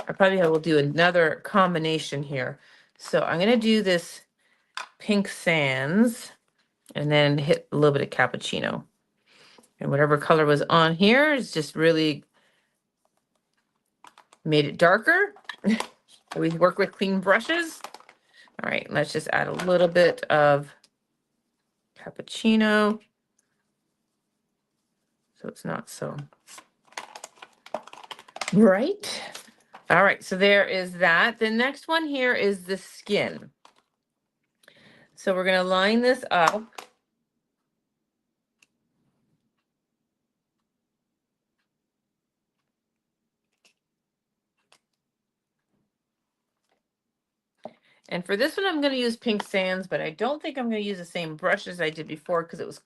I probably will do another combination here. So I'm going to do this pink sands and then hit a little bit of cappuccino. And whatever color was on here is just really made it darker. We work with clean brushes. All right, let's just add a little bit of cappuccino so it's not so bright. All right, so there is that. The next one here is the skin. So we're going to line this up. And for this one, I'm going to use pink sands, but I don't think I'm going to use the same brush as I did before because it was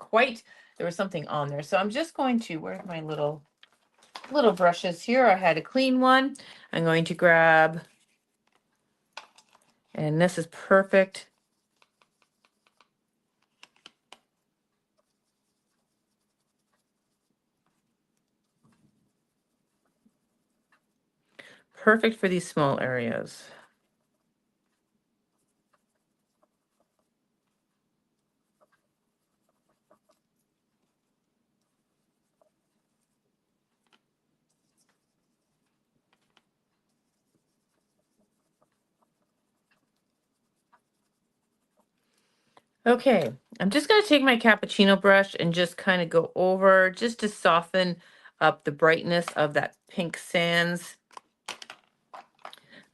there was something on there. So I'm just going to, where's my little brushes here? I had a clean one. I'm going to grab, and this is perfect. Perfect for these small areas. Okay, I'm just going to take my cappuccino brush and just kind of go over just to soften up the brightness of that pink sands.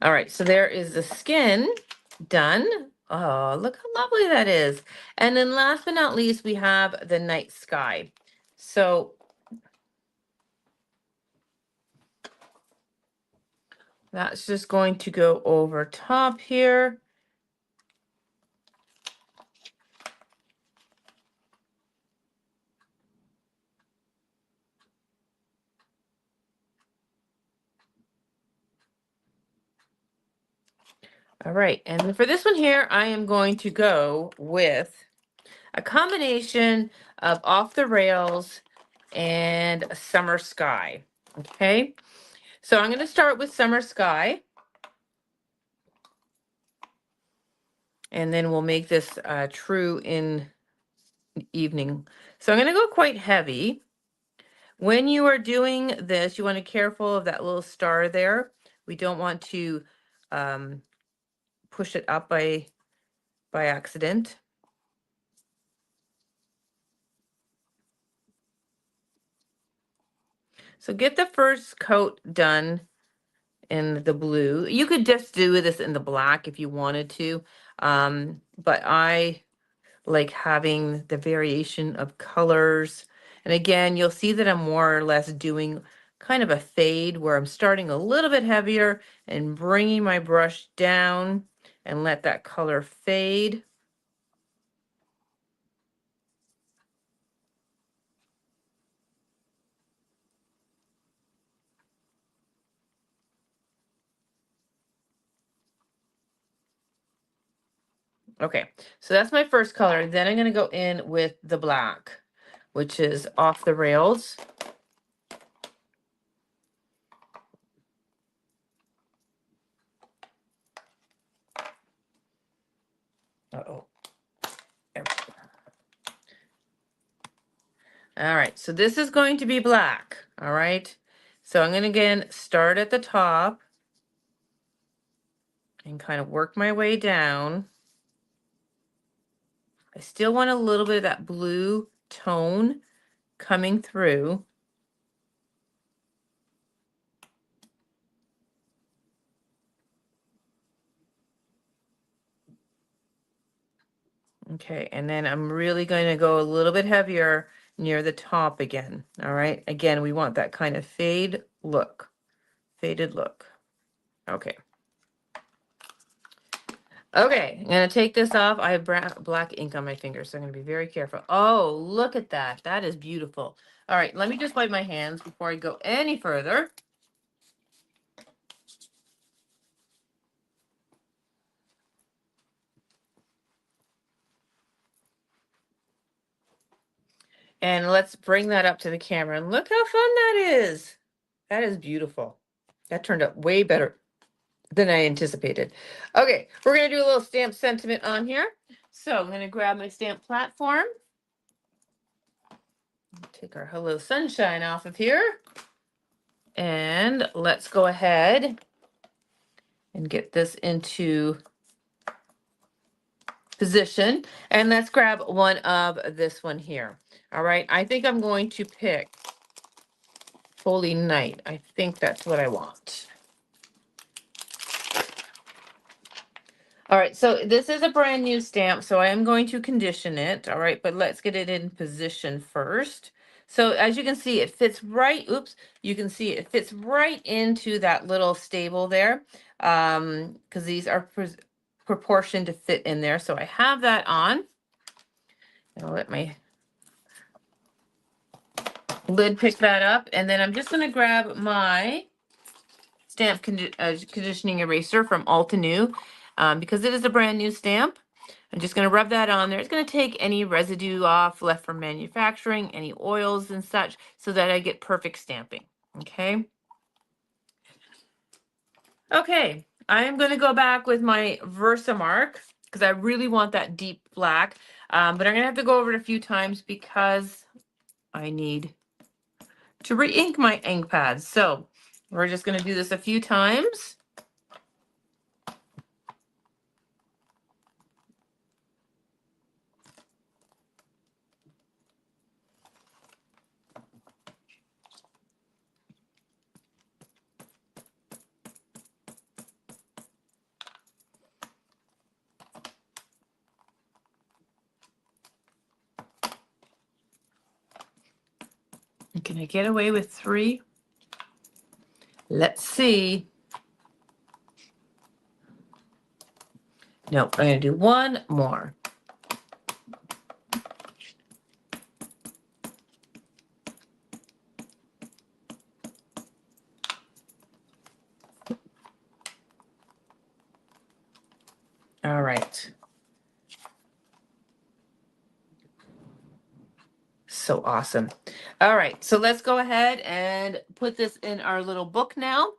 All right, so there is the skin done. Oh, look how lovely that is. And then last but not least, we have the night sky. So that's just going to go over top here. All right, and for this one here, I am going to go with a combination of Off the Rails and Summer Sky. Okay, so I'm going to start with Summer Sky, and then we'll make this true in evening. So I'm going to go quite heavy. When you are doing this, you want to be careful of that little star there. We don't want to push it up by accident. So get the first coat done in the blue. You could just do this in the black if you wanted to, but I like having the variation of colors. And again, you'll see that I'm more or less doing kind of a fade where I'm starting a little bit heavier and bringing my brush down and let that color fade. Okay, so that's my first color. Then I'm going to go in with the black, which is Off the Rails. Uh-oh. All right, so this is going to be black. All right, so I'm going to again start at the top and kind of work my way down. I still want a little bit of that blue tone coming through. Okay, and then I'm really going to go a little bit heavier near the top again. All right, again, we want that kind of faded look. Okay. Okay, I'm gonna take this off. I have black ink on my fingers, so I'm gonna be very careful. Oh, look at that. That is beautiful. All right, let me just wipe my hands before I go any further. And let's bring that up to the camera. And look how fun that is. That is beautiful. That turned out way better than I anticipated. Okay, we're gonna do a little stamp sentiment on here. So I'm gonna grab my stamp platform. Take our Hello Sunshine off of here. And let's go ahead and get this into position. And let's grab one of this one here. All right, I think I'm going to pick Holy Night. I think that's what I want. All right, so this is a brand new stamp, so I am going to condition it. All right, but let's get it in position first. So as you can see, it fits right, oops, you can see it fits right into that little stable there, because these are proportioned to fit in there. So I have that on. I'll let my lid pick that up, and then I'm just going to grab my stamp conditioning eraser from Altenew, because it is a brand new stamp. I'm just going to rub that on there. It's going to take any residue off left from manufacturing, any oils and such, so that I get perfect stamping. Okay. Okay, I am going to go back with my Versamark because I really want that deep black, but I'm going to have to go over it a few times because I need to re-ink my ink pads. So we're just going to do this a few times. Can I get away with 3? Let's see. No, I'm going to do one more. All right. So awesome. All right, so let's go ahead and put this in our little book now.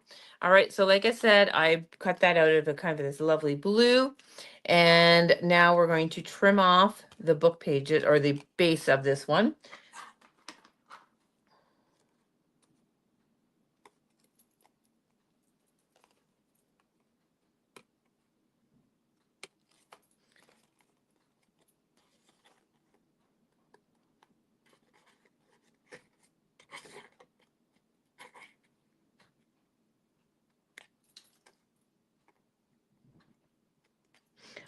All right, so like I said, I cut that out of a kind of this lovely blue. And now we're going to trim off the book pages or the base of this one.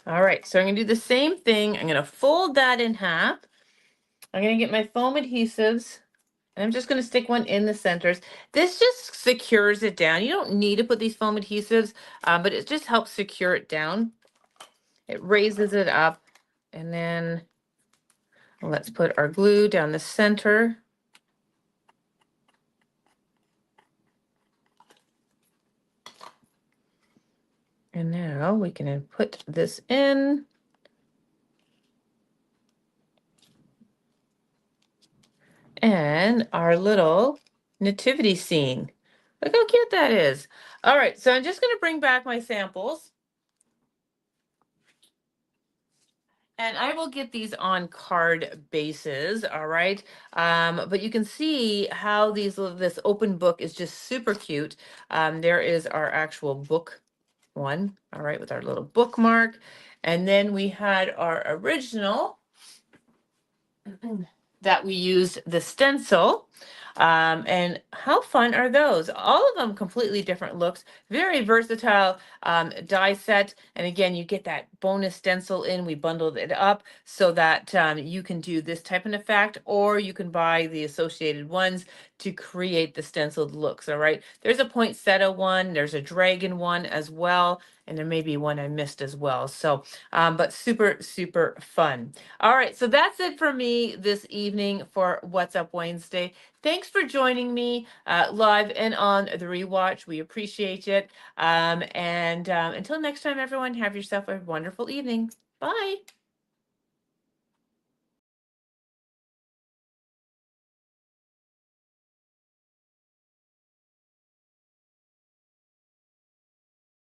All right, so I'm gonna do the same thing. I'm gonna fold that in half. I'm gonna get my foam adhesives, and I'm just gonna stick one in the centers. This just secures it down. You don't need to put these foam adhesives, but it just helps secure it down. It raises it up, and then let's put our glue down the center. And now we can put this in. And our little nativity scene. Look how cute that is. All right, so I'm just going to bring back my samples. And I will get these on card bases, all right? But you can see how this open book is just super cute. There is our actual book one, all right, with our little bookmark. And then we had our original that we used the stencil. And how fun are those? All of them completely different looks, very versatile die set. And again, you get that bonus stencil in. We bundled it up so that you can do this type of effect, or you can buy the associated ones to create the stenciled looks. All right. There's a poinsettia one, there's a dragon one as well, and there may be one I missed as well. So, but super, super fun. All right, so that's it for me this evening for What's Up Wednesday. Thanks for joining me live and on the rewatch. We appreciate it. And until next time, everyone, have yourself a wonderful evening. Bye.